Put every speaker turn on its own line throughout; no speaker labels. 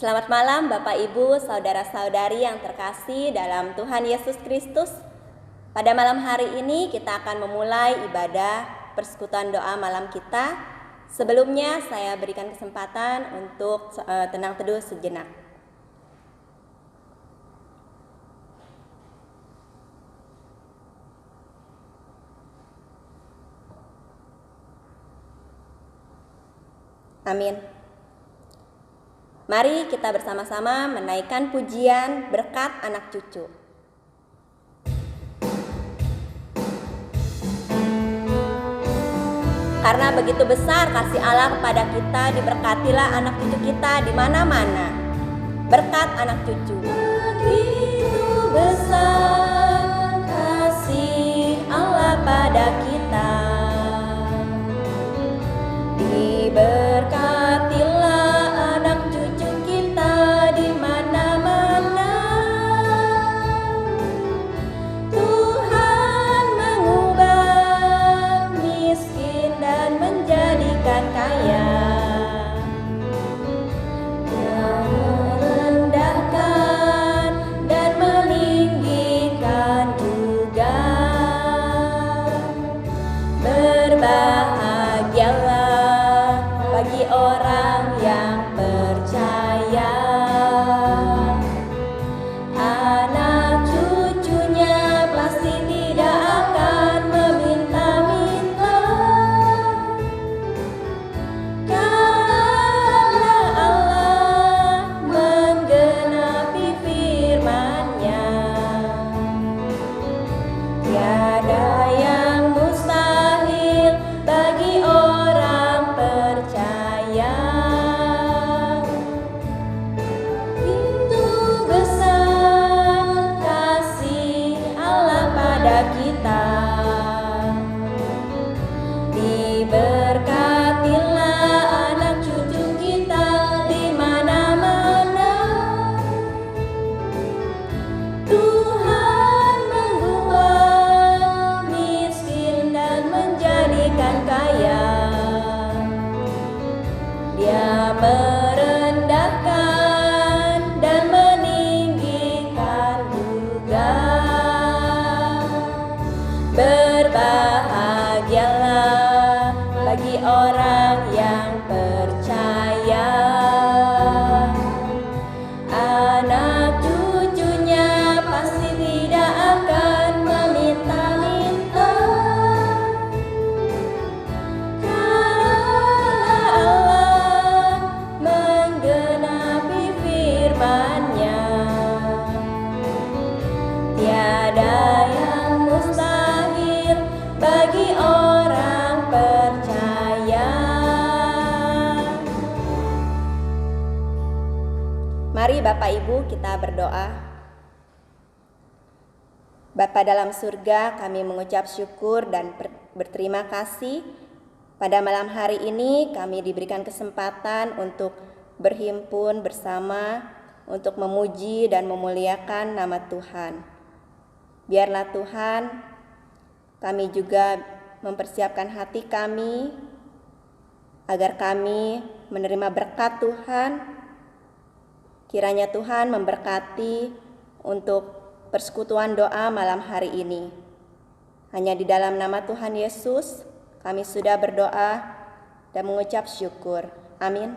Selamat malam Bapak Ibu, saudara-saudari yang terkasih dalam Tuhan Yesus Kristus. Pada malam hari ini kita akan memulai ibadah persekutuan doa malam kita. Sebelumnya saya berikan kesempatan untuk tenang teduh sejenak. Amin. Mari kita bersama-sama menaikkan pujian berkat anak cucu. Karena begitu besar kasih Allah kepada kita, diberkatilah anak cucu kita di mana-mana. Berkat anak cucu. Begitu besar kasih Allah pada kita, diberkatilah anak cucu kita di mana-mana. Tuhan mengubah miskin dan menjadikan kaya. Dia merendahkan dan meninggikan juga. Berbahagialah bagi orang yang percaya, anak cucunya pasti tidak akan meminta-minta, karena Allah menggenapi firman-Nya. Tiada yang mustahil bagi orang percaya. Itu besar kasih Allah pada kita, diberkatilah anak cucu kita di mana-mana. Tuhan mengubah miskin dan menjadikan kaya. Dia merendahkan dan meninggikan juga. Berbahagialah bagi orang yang percaya, anak cucunya pasti tidak akan meminta-minta, karena Allah menggenapi firman-Nya. Tiada yang mustahil bagi orang percaya. Mari Bapak Ibu kita berdoa. Bapa dalam surga, kami mengucap syukur dan berterima kasih. Pada malam hari ini kami diberikan kesempatan untuk berhimpun bersama untuk memuji dan memuliakan nama Tuhan. Biarlah Tuhan, kami juga mempersiapkan hati kami agar kami menerima berkat Tuhan. Kiranya Tuhan memberkati untuk persekutuan doa malam hari ini. Hanya di dalam nama Tuhan Yesus kami sudah berdoa dan mengucap syukur. Amin.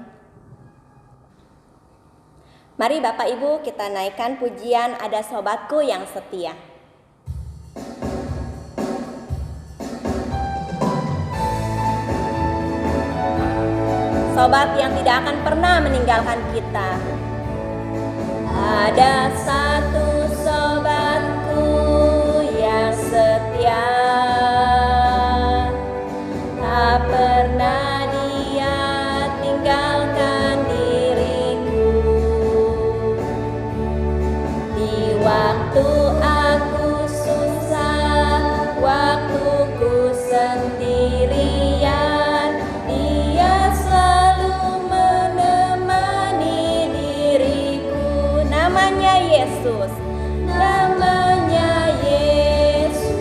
Mari Bapak Ibu kita naikkan pujian Ada Sobatku Yang Setia. Sobat yang tidak akan pernah meninggalkan kita. Ada satu sobatku yang setia, tak pernah dia tinggalkan diriku. Di waktu aku susah, waktuku sendirian, dia selalu menemani diriku. Namanya Yesus, namanya Yesus,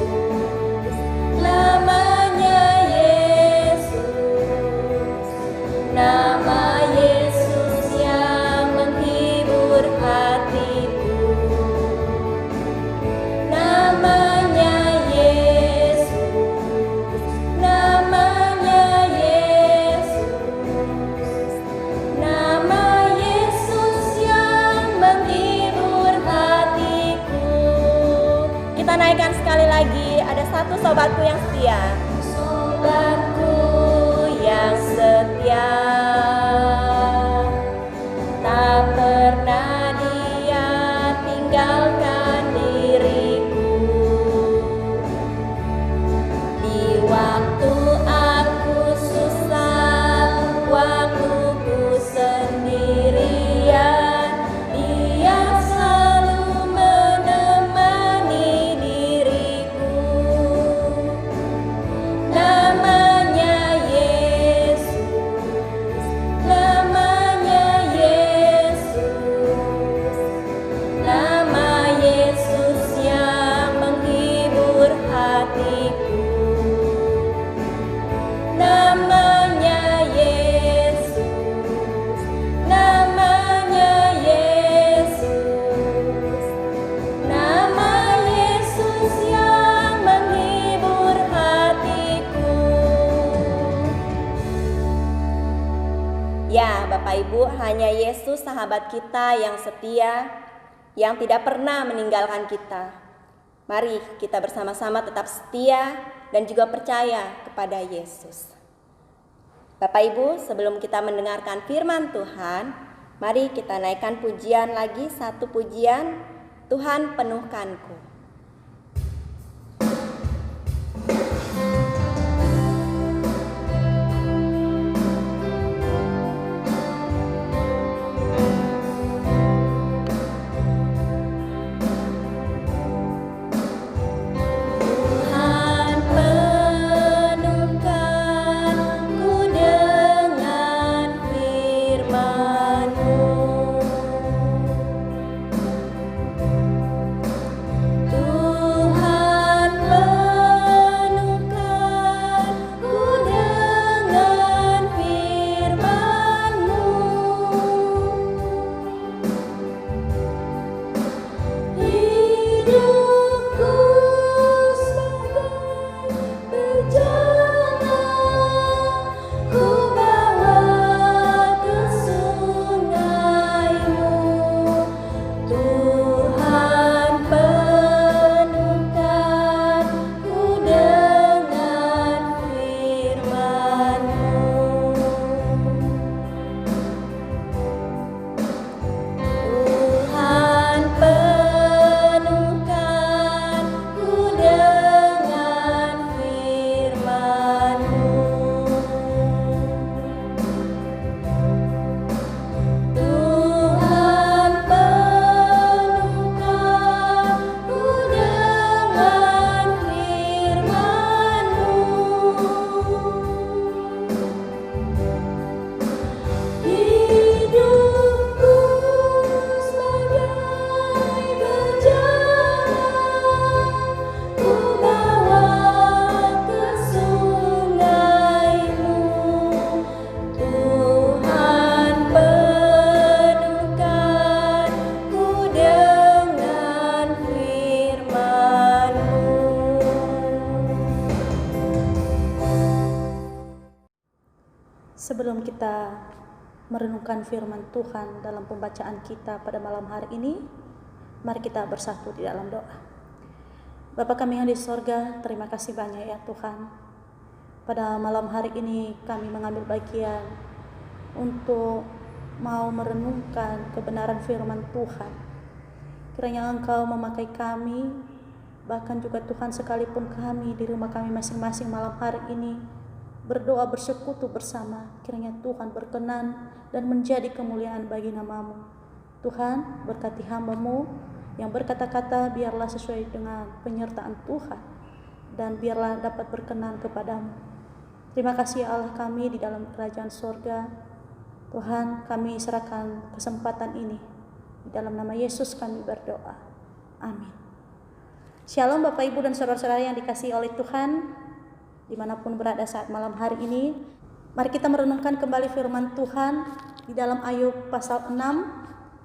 namanya Yesus, nama Yesus yang menghidupi. sobatku yang setia. Sobatku yang setia, tak pernah dia tinggalkan diriku. Di waktu aku susah, waktu ku sendirian, dia selalu menemani diriku. Namanya Yesus, namanya Yesus, nama Yesus yang menghibur hatiku. Namanya Yesus, namanya Yesus, nama Yesus yang menghibur hatiku. Ya, Bapak Ibu, hanya Yesus sahabat kita yang setia, yang tidak pernah meninggalkan kita. Mari kita bersama-sama tetap setia dan juga percaya kepada Yesus. Bapak Ibu, sebelum kita mendengarkan firman Tuhan, mari kita naikkan pujian lagi, satu pujian, Tuhan penuhkanku. Tuhan penuhkanku dengan firman-Mu. Tuhan penuhkanku dengan firman-Mu. Hidupku sebagai bejana, ku bawa ke sungai-Mu. Tuhan penuhkanku dengan firman-Mu. Tuhan penuhkanku dengan firman-Mu. Tuhan penuhkanku dengan firman-Mu. Hidupku sebagai bejana, ku bawa ke sungai-Mu. Tuhan penuhkanku dengan firman-Mu.
Sebelum kita merenungkan firman Tuhan dalam pembacaan kita pada malam hari ini, mari kita bersatu di dalam doa. Bapa kami yang di sorga, terima kasih banyak ya Tuhan. Pada malam hari ini kami mengambil bagian untuk mau merenungkan kebenaran firman Tuhan. Kiranya Engkau memakai kami, bahkan juga Tuhan sekalipun kami di rumah kami masing-masing malam hari ini berdoa bersekutu bersama, kiranya Tuhan berkenan dan menjadi kemuliaan bagi nama-Mu. Tuhan, berkati hamba-Mu yang berkata-kata, biarlah sesuai dengan penyertaan Tuhan, dan biarlah dapat berkenan kepada-Mu. Terima kasih Allah kami di dalam kerajaan sorga. Tuhan, kami serahkan kesempatan ini. Di dalam nama Yesus kami berdoa. Amin. Shalom Bapak Ibu dan saudara-saudara yang dikasihi oleh Tuhan, dimanapun berada saat malam hari ini. Mari kita merenungkan kembali firman Tuhan di dalam Ayub pasal 6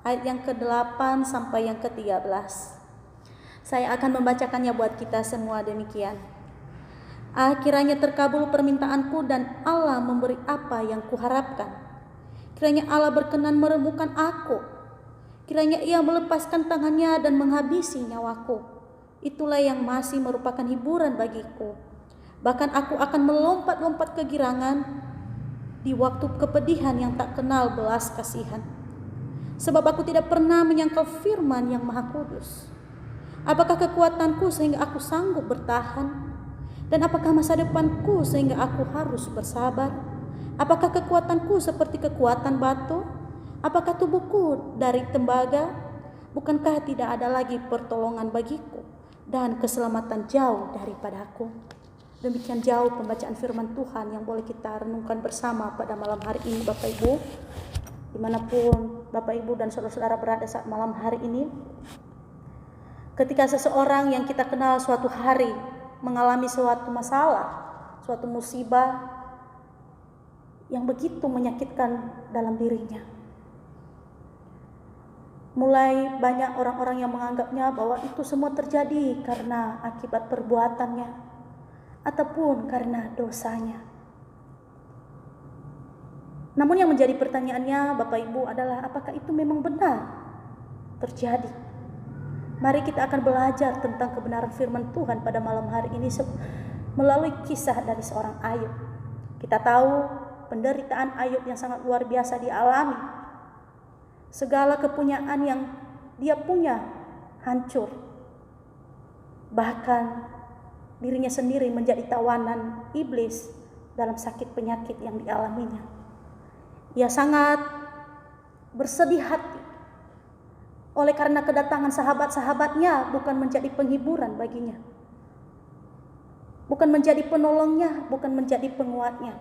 ayat yang ke-8 sampai yang ke-13. Saya akan membacakannya buat kita semua demikian. Kiranya terkabul permintaanku dan Allah memberi apa yang kuharapkan. Kiranya Allah berkenan merembukan aku. Kiranya Ia melepaskan tangannya dan menghabisi nyawaku. itulah yang masih merupakan hiburan bagiku. Bahkan aku akan melompat-lompat kegirangan di waktu kepedihan yang tak kenal belas kasihan. Sebab aku tidak pernah menyangkal firman yang Maha Kudus. Apakah kekuatanku sehingga aku sanggup bertahan? Dan apakah masa depanku sehingga aku harus bersabar? Apakah kekuatanku seperti kekuatan batu? Apakah tubuhku dari tembaga? Bukankah tidak ada lagi pertolongan bagiku dan keselamatan jauh daripadaku? Demikian jauh pembacaan firman Tuhan yang boleh kita renungkan bersama pada malam hari ini, Bapak Ibu. Dimanapun Bapak Ibu dan saudara-saudara berada saat malam hari ini, ketika seseorang yang kita kenal suatu hari mengalami suatu masalah, suatu musibah yang begitu menyakitkan dalam dirinya, mulai banyak orang-orang yang menganggapnya bahwa itu semua terjadi karena akibat perbuatannya ataupun karena dosanya. Namun yang menjadi pertanyaannya Bapak Ibu adalah, apakah itu memang benar terjadi? Mari kita akan belajar tentang kebenaran firman Tuhan pada malam hari ini melalui kisah dari seorang Ayub. Kita tahu penderitaan Ayub yang sangat luar biasa dialami. Segala kepunyaan yang dia punya hancur. Bahkan dirinya sendiri menjadi tawanan iblis dalam sakit penyakit yang dialaminya. Ia sangat bersedih hati oleh karena kedatangan sahabat-sahabatnya bukan menjadi penghiburan baginya, bukan menjadi penolongnya, bukan menjadi penguatnya.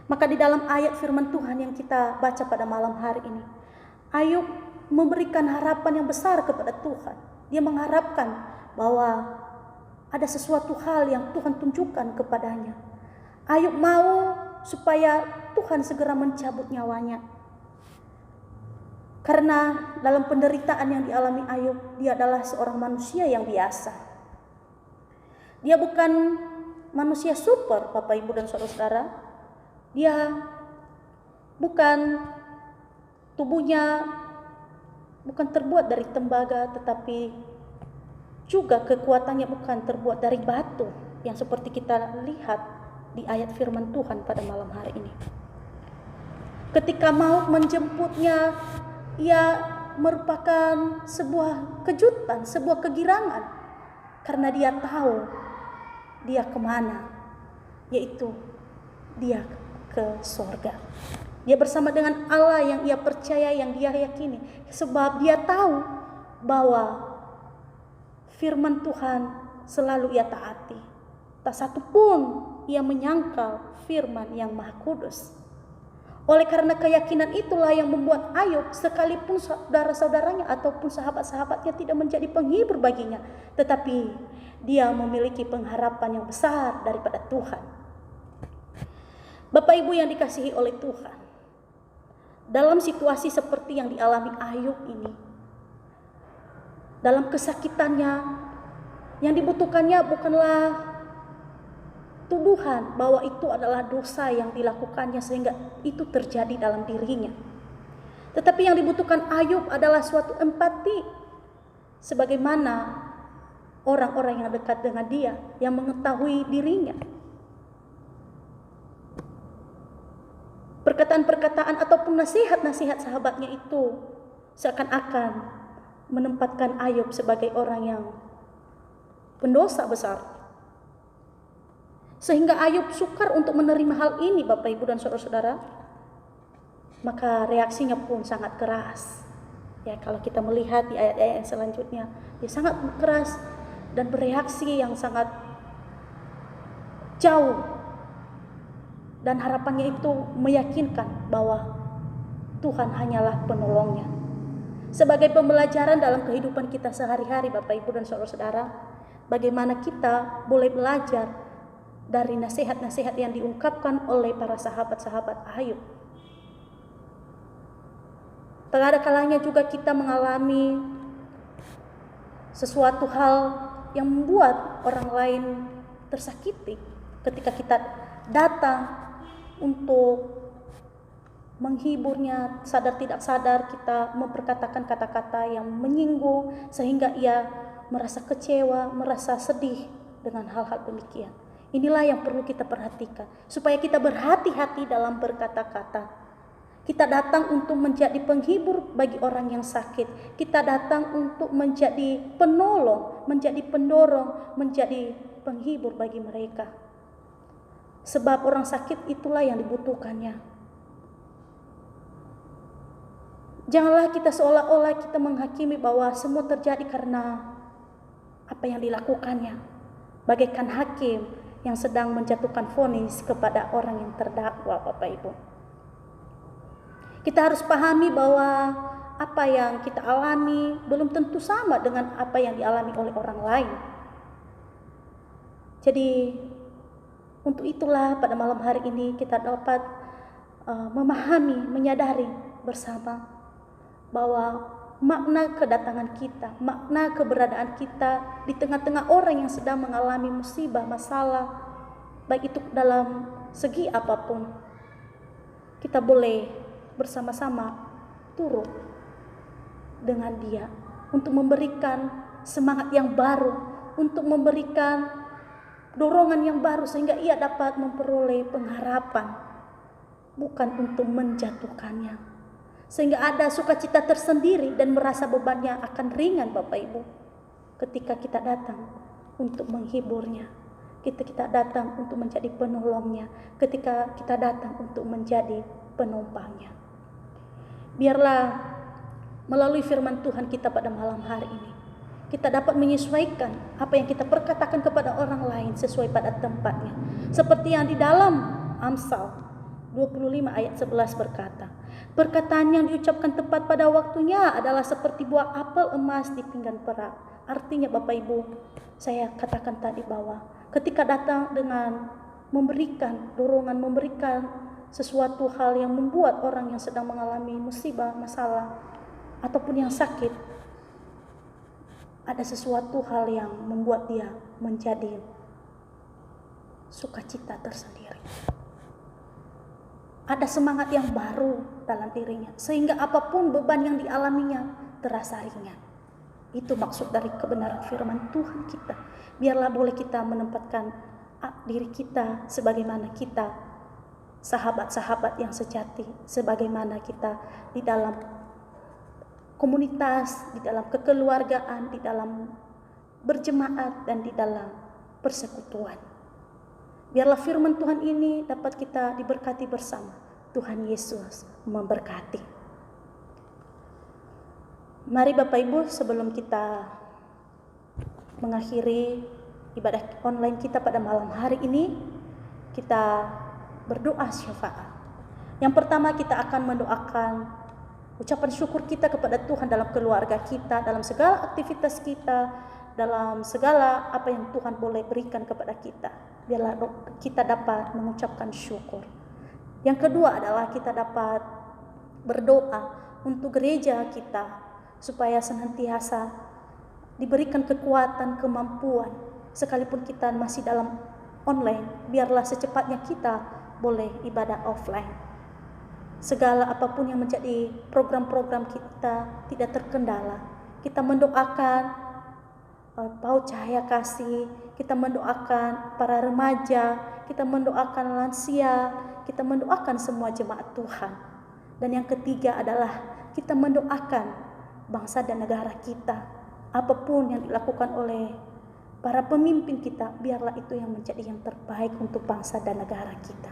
Maka di dalam ayat firman Tuhan yang kita baca pada malam hari ini, Ayub memberikan harapan yang besar kepada Tuhan. Dia mengharapkan bahwa ada sesuatu hal yang Tuhan tunjukkan kepadanya. Ayub mau supaya Tuhan segera mencabut nyawanya. Karena dalam penderitaan yang dialami Ayub, dia adalah seorang manusia yang biasa. Dia bukan manusia super, Bapak Ibu dan saudara-saudara. Dia bukan tubuhnya bukan terbuat dari tembaga, tetapi juga kekuatannya bukan terbuat dari batu yang seperti kita lihat di ayat firman Tuhan pada malam hari ini. Ketika maut menjemputnya, ia merupakan sebuah kejutan, sebuah kegirangan, karena dia tahu dia kemana, yaitu dia ke sorga. Dia bersama dengan Allah yang ia percaya, yang dia yakini, sebab dia tahu bahwa firman Tuhan selalu ia taati. Tak satu pun ia menyangkal firman yang Maha Kudus. Oleh karena keyakinan itulah yang membuat Ayub, sekalipun saudara-saudaranya ataupun sahabat-sahabatnya tidak menjadi penghibur baginya, tetapi dia memiliki pengharapan yang besar daripada Tuhan. Bapak Ibu yang dikasihi oleh Tuhan, dalam situasi seperti yang dialami Ayub ini, dalam kesakitannya, yang dibutuhkannya bukanlah tuduhan bahwa itu adalah dosa yang dilakukannya sehingga itu terjadi dalam dirinya. Tetapi yang dibutuhkan Ayub adalah suatu empati, sebagaimana orang-orang yang dekat dengan dia, yang mengetahui dirinya. Perkataan-perkataan ataupun nasihat-nasihat sahabatnya itu seakan-akan menempatkan Ayub sebagai orang yang pendosa besar. Sehingga Ayub sukar untuk menerima hal ini, Bapak Ibu dan saudara-saudara. Maka reaksinya pun sangat keras. Ya, kalau kita melihat di ayat-ayat yang selanjutnya, dia sangat keras dan bereaksi yang sangat jauh. Dan harapannya itu meyakinkan bahwa Tuhan hanyalah penolongnya. Sebagai pembelajaran dalam kehidupan kita sehari-hari, Bapak Ibu dan saudara-saudara, bagaimana kita boleh belajar dari nasihat-nasihat yang diungkapkan oleh para sahabat-sahabat Ayub. Tak ada kalanya juga kita mengalami sesuatu hal yang membuat orang lain tersakiti ketika kita datang untuk menghiburnya, sadar tidak sadar kita memperkatakan kata-kata yang menyinggung sehingga ia merasa kecewa, merasa sedih dengan hal-hal demikian. Inilah yang perlu kita perhatikan, supaya kita berhati-hati dalam berkata-kata. Kita datang untuk menjadi penghibur bagi orang yang sakit. Kita datang untuk menjadi penolong, menjadi pendorong, menjadi penghibur bagi mereka. Sebab orang sakit itulah yang dibutuhkannya. Janganlah kita seolah-olah kita menghakimi bahwa semua terjadi karena apa yang dilakukannya. Bagaikan hakim yang sedang menjatuhkan vonis kepada orang yang terdakwa, Bapak Ibu. Kita harus pahami bahwa apa yang kita alami belum tentu sama dengan apa yang dialami oleh orang lain. Jadi untuk itulah pada malam hari ini kita dapat memahami, menyadari bersama bahwa makna kedatangan kita, makna keberadaan kita di tengah-tengah orang yang sedang mengalami musibah, masalah, baik itu dalam segi apapun, kita boleh bersama-sama turut dengan dia untuk memberikan semangat yang baru, untuk memberikan dorongan yang baru sehingga ia dapat memperoleh pengharapan, bukan untuk menjatuhkannya, sehingga ada sukacita tersendiri dan merasa bebannya akan ringan, Bapak Ibu, ketika kita datang untuk menghiburnya, ketika kita datang untuk menjadi penolongnya, ketika kita datang untuk menjadi penumpangnya. Biarlah melalui firman Tuhan kita pada malam hari ini, kita dapat menyesuaikan apa yang kita perkatakan kepada orang lain sesuai pada tempatnya. Seperti yang di dalam Amsal 25 ayat 11 berkata, perkataan yang diucapkan tepat pada waktunya adalah seperti buah apel emas di pinggan perak. Artinya Bapak Ibu, saya katakan tadi bahwa ketika datang dengan memberikan dorongan, memberikan sesuatu hal yang membuat orang yang sedang mengalami musibah, masalah, ataupun yang sakit, ada sesuatu hal yang membuat dia menjadi sukacita tersendiri. Ada semangat yang baru dalam dirinya, sehingga apapun beban yang dialaminya terasa ringan. Itu maksud dari kebenaran firman Tuhan kita. Biarlah boleh kita menempatkan diri kita sebagaimana kita sahabat-sahabat yang sejati, sebagaimana kita di dalam komunitas, di dalam kekeluargaan, di dalam berjemaat, dan di dalam persekutuan. Biarlah firman Tuhan ini dapat kita diberkati bersama. Tuhan Yesus memberkati. Mari Bapak Ibu, sebelum kita mengakhiri ibadah online kita pada malam hari ini, kita berdoa syafaat. Yang pertama, kita akan mendoakan ucapan syukur kita kepada Tuhan dalam keluarga kita, dalam segala aktivitas kita, dalam segala apa yang Tuhan boleh berikan kepada kita. Biarlah kita dapat mengucapkan syukur. Yang kedua adalah kita dapat berdoa untuk gereja kita, supaya senantiasa diberikan kekuatan, kemampuan, sekalipun kita masih dalam online, biarlah secepatnya kita boleh ibadah offline. Segala apapun yang menjadi program-program kita tidak terkendala. Kita mendoakan Paut Cahaya Kasih, kita mendoakan para remaja, kita mendoakan lansia, kita mendoakan semua jemaat Tuhan. Dan yang ketiga adalah kita mendoakan bangsa dan negara kita. Apapun yang dilakukan oleh para pemimpin kita, biarlah itu yang menjadi yang terbaik untuk bangsa dan negara kita.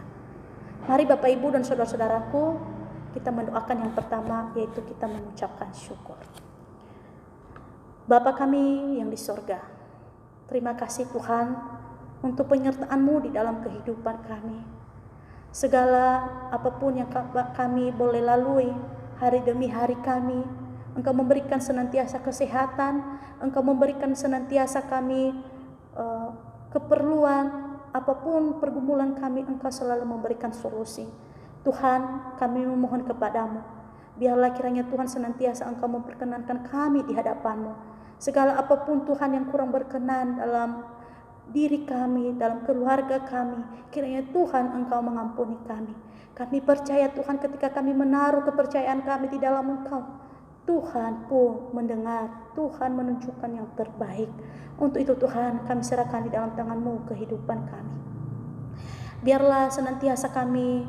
Mari Bapak Ibu dan saudara-saudaraku, kita mendoakan yang pertama, yaitu kita mengucapkan syukur. Bapa kami yang di sorga, terima kasih Tuhan untuk penyertaan-Mu di dalam kehidupan kami. Segala apapun yang kami boleh lalui hari demi hari kami, Engkau memberikan senantiasa kesehatan, Engkau memberikan senantiasa kami keperluan, apapun pergumulan kami, Engkau selalu memberikan solusi. Tuhan, kami memohon kepadamu, biarlah kiranya Tuhan senantiasa Engkau memperkenankan kami di hadapan-Mu. Segala apapun Tuhan yang kurang berkenan dalam diri kami, dalam keluarga kami, kiranya Tuhan Engkau mengampuni kami. Kami percaya Tuhan, ketika kami menaruh kepercayaan kami di dalam Engkau, Tuhan pun mendengar, Tuhan menunjukkan yang terbaik. Untuk itu Tuhan, kami serahkan di dalam tangan-Mu kehidupan kami. Biarlah senantiasa kami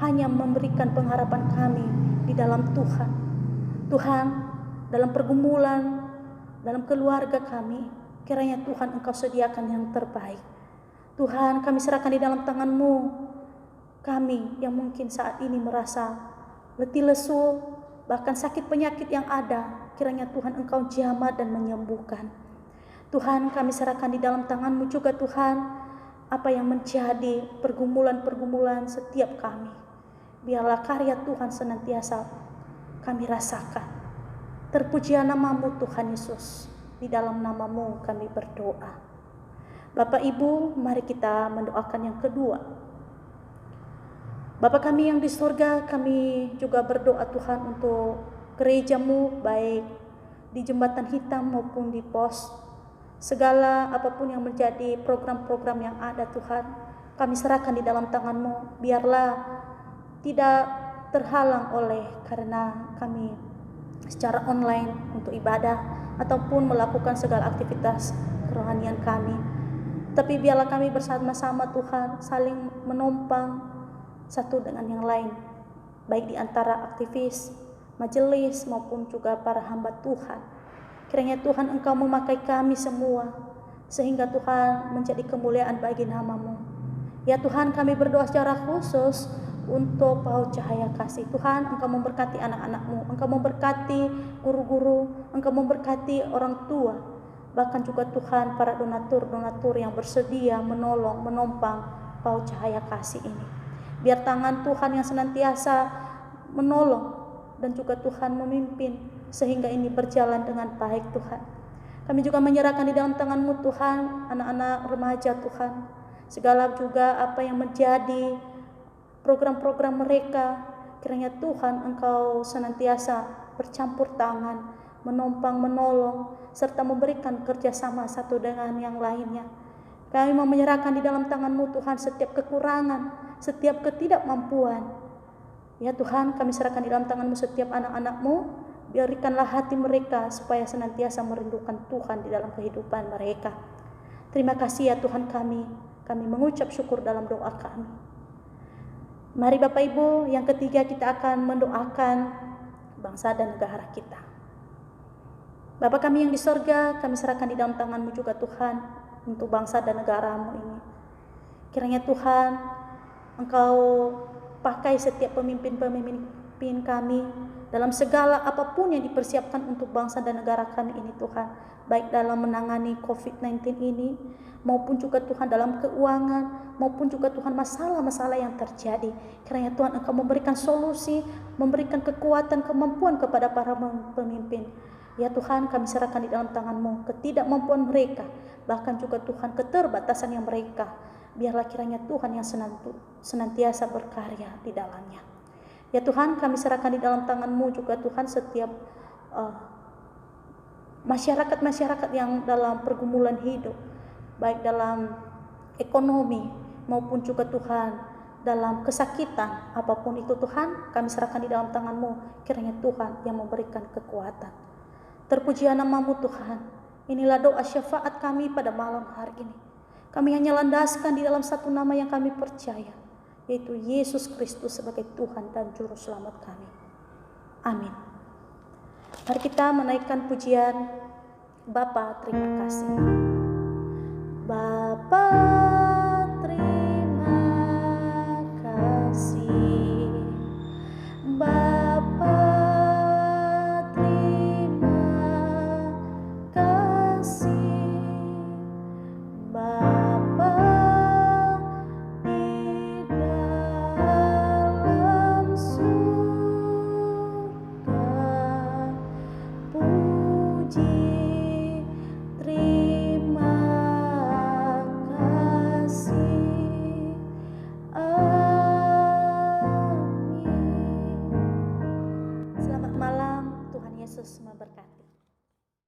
hanya memberikan pengharapan kami di dalam Tuhan. Tuhan, dalam pergumulan, dalam keluarga kami, kiranya Tuhan Engkau sediakan yang terbaik. Tuhan, kami serahkan di dalam tangan-Mu. Kami yang mungkin saat ini merasa letih lesu, bahkan sakit penyakit yang ada, kiranya Tuhan Engkau jamah dan menyembuhkan. Tuhan, kami serahkan di dalam tangan-Mu juga Tuhan, apa yang menjadi pergumulan-pergumulan setiap kami. Biarlah karya Tuhan senantiasa kami rasakan. Terpujilah nama-Mu Tuhan Yesus. Di dalam nama-Mu kami berdoa. Bapak Ibu, mari kita mendoakan yang kedua. Bapa kami yang di surga, kami juga berdoa Tuhan untuk gereja-Mu, baik di Jembatan Hitam maupun di pos. Segala apapun yang menjadi program-program yang ada Tuhan, kami serahkan di dalam tangan-Mu. Biarlah tidak terhalang oleh karena kami secara online untuk ibadah ataupun melakukan segala aktivitas kerohanian kami. Tapi biarlah kami bersama-sama Tuhan saling menopang satu dengan yang lain, baik di antara aktivis, majelis maupun juga para hamba Tuhan. Kiranya Tuhan Engkau memakai kami semua, sehingga Tuhan menjadi kemuliaan bagi nama-Mu. Ya Tuhan, kami berdoa secara khusus untuk PAUD Cahaya Kasih. Tuhan, Engkau memberkati anak-anak-Mu, Engkau memberkati guru-guru, Engkau memberkati orang tua, bahkan juga Tuhan para donatur-donatur yang bersedia menolong, menompang PAUD Cahaya Kasih ini. Biar tangan Tuhan yang senantiasa menolong dan juga Tuhan memimpin sehingga ini berjalan dengan baik Tuhan. Kami juga menyerahkan di dalam tangan-Mu Tuhan, anak-anak remaja Tuhan. Segala juga apa yang menjadi program-program mereka, kiranya Tuhan Engkau senantiasa bercampur tangan, menopang, menolong, serta memberikan kerjasama satu dengan yang lainnya. Kami mau menyerahkan di dalam tangan-Mu Tuhan setiap kekurangan, setiap ketidakmampuan. Ya Tuhan, kami serahkan di dalam tangan-Mu setiap anak-anak-Mu. Berikanlah hati mereka supaya senantiasa merindukan Tuhan di dalam kehidupan mereka. Terima kasih ya Tuhan kami mengucap syukur dalam doa kami. Mari Bapak Ibu, yang ketiga kita akan mendoakan bangsa dan negara kita. Bapa kami yang di sorga, kami serahkan di dalam tangan-Mu juga Tuhan untuk bangsa dan negara-Mu ini. Kiranya Tuhan Engkau pakai setiap pemimpin kami dalam segala apapun yang dipersiapkan untuk bangsa dan negara kami ini Tuhan, baik dalam menangani COVID-19 ini maupun juga Tuhan dalam keuangan, maupun juga Tuhan masalah-masalah yang terjadi. Kiranya Tuhan Engkau memberikan solusi, memberikan kekuatan, kemampuan kepada para pemimpin. Ya Tuhan, kami serahkan di dalam tangan-Mu ketidakmampuan mereka, bahkan juga Tuhan keterbatasan yang mereka. Biarlah kiranya Tuhan yang senantiasa berkarya di dalamnya. Ya Tuhan, kami serahkan di dalam tangan-Mu juga Tuhan setiap masyarakat-masyarakat yang dalam pergumulan hidup, baik dalam ekonomi maupun juga Tuhan dalam kesakitan apapun itu Tuhan, kami serahkan di dalam tangan-Mu. Kiranya Tuhan yang memberikan kekuatan. Terpujilah nama-Mu Tuhan. Inilah doa syafaat kami pada malam hari ini. Kami hanya landaskan di dalam satu nama yang kami percaya, yaitu Yesus Kristus sebagai Tuhan dan Juru Selamat kami. Amin. Mari kita menaikkan pujian Bapa, terima kasih. Bapa, terima kasih. Bapa, terima kasih. Bapa, di dalam surga, puji, terima kasih. Amin. Selamat malam, Tuhan Yesus memberkati.